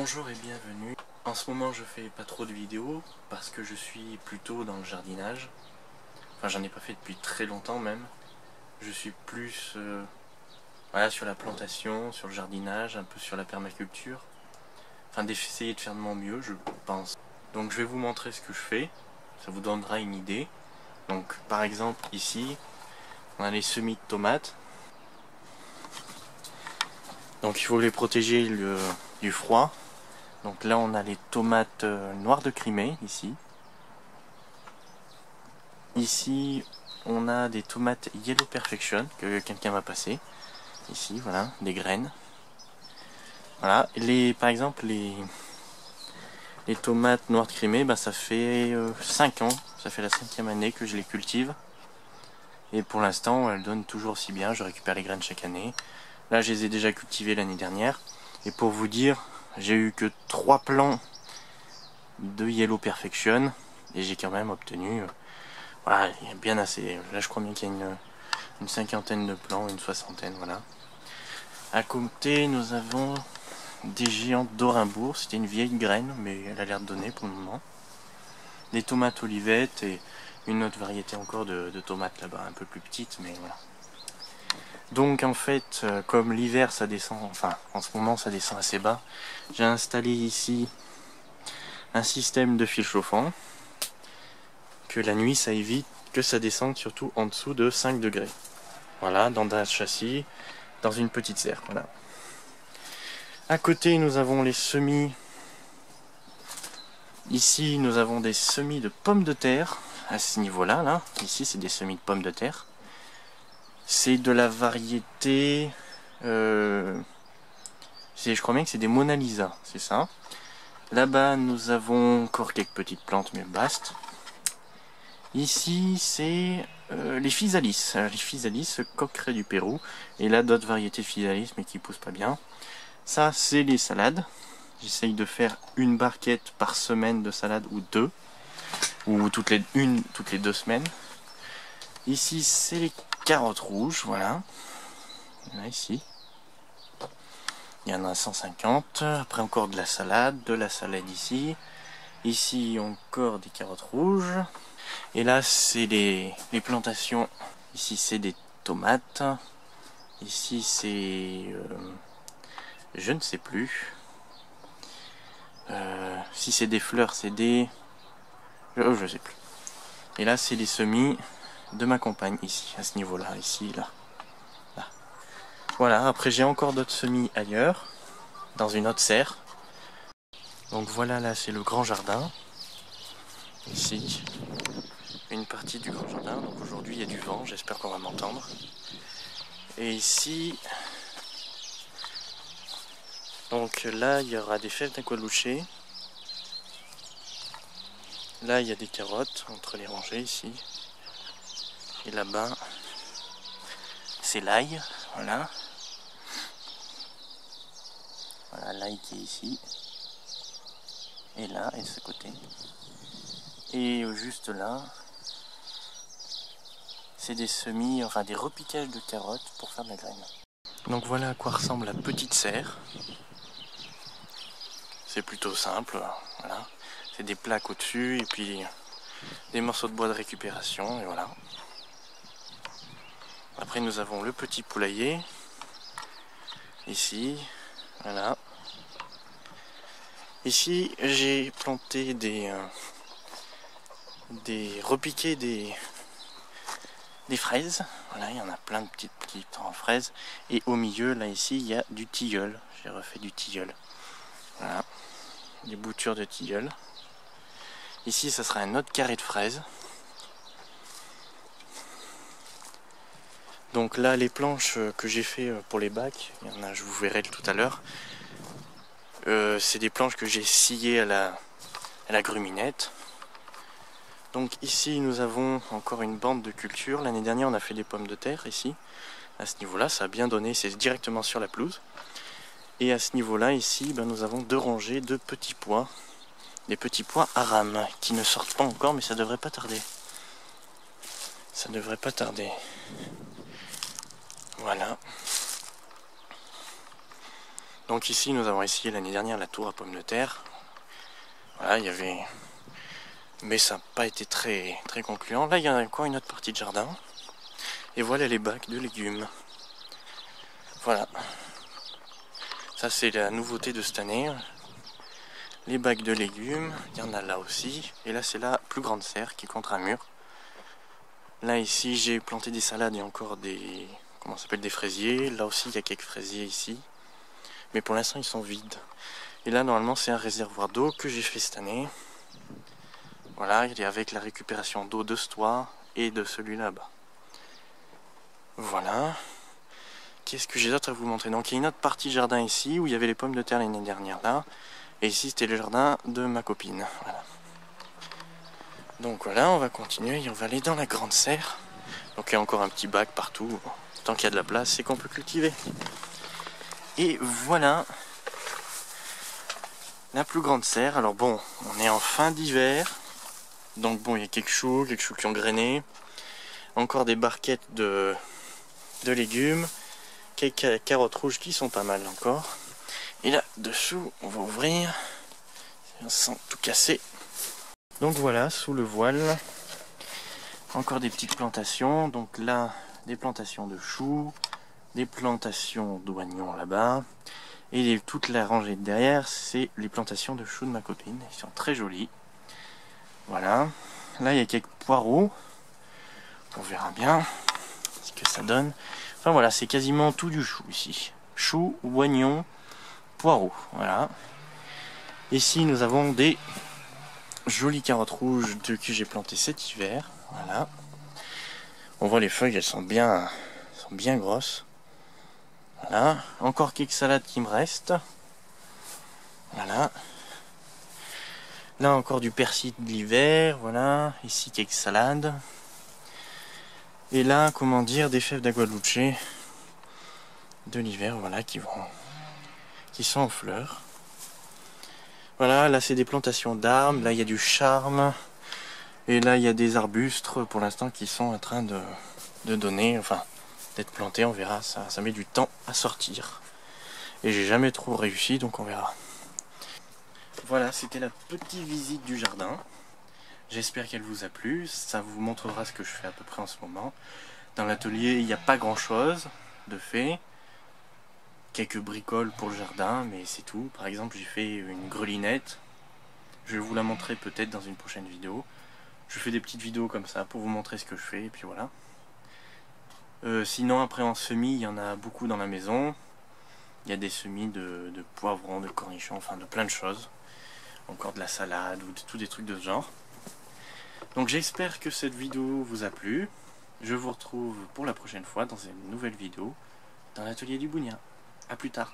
Bonjour et bienvenue. En ce moment je fais pas trop de vidéos parce que je suis plutôt dans le jardinage. Enfin j'en ai pas fait depuis très longtemps même. Je suis plus voilà, sur la plantation, sur le jardinage, un peu sur la permaculture. Enfin d'essayer de faire de mon mieux je pense. Donc je vais vous montrer ce que je fais. Ça vous donnera une idée. Donc par exemple ici on a les semis de tomates. Donc il faut les protéger du froid. Donc là on a les tomates noires de Crimée ici. Ici on a des tomates Yellow Perfection que quelqu'un m'a passé. Ici voilà, des graines. Voilà, par exemple les tomates noires de Crimée, bah, ça fait 5 ans, ça fait la 5e année que je les cultive. Et pour l'instant elles donnent toujours aussi bien, je récupère les graines chaque année. Là je les ai déjà cultivées l'année dernière. Et pour vous dire, j'ai eu que 3 plants de Yellow Perfection et j'ai quand même obtenu voilà, il y a bien assez. Là je crois bien qu'il y a une cinquantaine de plants, une soixantaine, voilà. À côté nous avons des géantes d'Orimbourg, c'était une vieille graine mais elle a l'air de donner pour le moment. Des tomates olivettes et une autre variété encore de tomates là-bas, un peu plus petite, mais voilà. Donc en fait, comme l'hiver ça descend, enfin en ce moment ça descend assez bas, j'ai installé ici un système de fil chauffant, que la nuit ça évite que ça descende surtout en dessous de 5 degrés. Voilà, dans un châssis, dans une petite serre, voilà. À côté nous avons les semis. Ici nous avons des semis de pommes de terre, à ce niveau-là, là. Ici c'est des semis de pommes de terre. C'est de la variété... je crois bien que c'est des Mona Lisa, c'est ça. Là-bas nous avons encore quelques petites plantes, mais basta. Ici c'est les physalis, les physalis coqueret du Pérou. Et là d'autres variétés de physalis mais qui poussent pas bien. Ça c'est les salades. J'essaye de faire une barquette par semaine de salade ou deux. Ou toutes les 2 semaines. Ici c'est les carottes rouges, voilà. Là, ici. Il y en a 150. Après encore de la salade ici. Ici encore des carottes rouges. Et là c'est les plantations. Ici c'est des tomates. Ici c'est... je ne sais plus. Si c'est des fleurs, c'est des... je sais plus. Et là c'est les semis de ma compagne ici, à ce niveau-là, ici, là. Là. Voilà, après j'ai encore d'autres semis ailleurs, dans une autre serre. Donc voilà, là c'est le grand jardin. Ici, une partie du grand jardin. Donc aujourd'hui il y a du vent, j'espère qu'on va m'entendre. Et ici, donc là il y aura des fèves d'aqualoucher. Là il y a des carottes entre les rangées ici. Et là-bas, c'est l'ail, voilà. Voilà l'ail qui est ici. Et là, et de ce côté. Et juste là, c'est des semis, enfin des repiquages de carottes pour faire de la graine. Donc voilà à quoi ressemble la petite serre. C'est plutôt simple, voilà. C'est des plaques au-dessus et puis des morceaux de bois de récupération, et voilà. Après nous avons le petit poulailler, ici, voilà. Ici j'ai planté repiqué des fraises, voilà, il y en a plein de petites en fraises. Et au milieu, là ici, il y a du tilleul, j'ai refait du tilleul. Voilà, des boutures de tilleul. Ici, ça sera un autre carré de fraises. Donc là, les planches que j'ai fait pour les bacs, il y en a, je vous verrai tout à l'heure. C'est des planches que j'ai sciées à la gruminette. Donc ici, nous avons encore une bande de culture. L'année dernière, on a fait des pommes de terre ici. À ce niveau-là, ça a bien donné, c'est directement sur la pelouse. Et à ce niveau-là, ici, ben, nous avons 2 rangées de petits pois. Des petits pois à rames, qui ne sortent pas encore, mais ça devrait pas tarder. Ça devrait pas tarder. Voilà. Donc ici nous avons essayé l'année dernière la tour à pommes de terre. Voilà, il y avait... Mais ça n'a pas été très concluant. Là il y a encore une autre partie de jardin. Et voilà les bacs de légumes. Voilà. Ça c'est la nouveauté de cette année. Les bacs de légumes, il y en a là aussi. Et là c'est la plus grande serre qui est contre un mur. Là ici j'ai planté des salades et encore des... Comment ça s'appelle, des fraisiers. Là aussi il y a quelques fraisiers ici. Mais pour l'instant ils sont vides. Et là normalement c'est un réservoir d'eau que j'ai fait cette année. Voilà, il est avec la récupération d'eau de ce toit et de celui là-bas. Voilà. Qu'est-ce que j'ai d'autre à vous montrer? Donc il y a une autre partie de jardin ici où il y avait les pommes de terre l'année dernière là. Et ici c'était le jardin de ma copine. Voilà. Donc voilà, on va continuer et on va aller dans la grande serre. Donc il y a encore un petit bac partout. Tant qu'il y a de la place, c'est qu'on peut cultiver. Et voilà la plus grande serre. Alors bon, on est en fin d'hiver. Donc bon, il y a quelques choux qui ont grainé. Encore des barquettes de légumes. Quelques carottes rouges qui sont pas mal encore. Et là, dessous, on va ouvrir. Sans tout casser. Donc voilà, sous le voile, encore des petites plantations. Donc là, des plantations de choux, des plantations d'oignons là-bas. Et toute la rangée de derrière, c'est les plantations de choux de ma copine. Ils sont très jolis. Voilà. Là, il y a quelques poireaux. On verra bien ce que ça donne. Enfin voilà, c'est quasiment tout du chou ici. Chou, oignons, poireaux. Voilà. Ici, nous avons des jolies carottes rouges que j'ai plantées cet hiver. Voilà. On voit les feuilles, elles sont bien grosses. Voilà. Encore quelques salades qui me restent. Voilà. Là encore du persil de l'hiver. Voilà. Ici quelques salades. Et là, comment dire, des fèves d'agualuche de l'hiver, voilà, qui sont en fleurs. Voilà, là c'est des plantations d'arbres, là il y a du charme, et là il y a des arbustes pour l'instant qui sont en train de donner, enfin d'être plantés, on verra, ça met du temps à sortir. Et j'ai jamais trop réussi, donc on verra. Voilà, c'était la petite visite du jardin. J'espère qu'elle vous a plu, ça vous montrera ce que je fais à peu près en ce moment. Dans l'atelier, il n'y a pas grand chose de fait. Quelques bricoles pour le jardin, mais c'est tout. Par exemple, j'ai fait une grelinette. Je vais vous la montrer peut-être dans une prochaine vidéo. Je fais des petites vidéos comme ça pour vous montrer ce que je fais, et puis voilà. Sinon, après en semis, il y en a beaucoup dans la maison. Il y a des semis de poivrons, de cornichons, enfin de plein de choses. Encore de la salade ou tous des trucs de ce genre. Donc j'espère que cette vidéo vous a plu. Je vous retrouve pour la prochaine fois dans une nouvelle vidéo dans l'atelier du Bougna. A plus tard.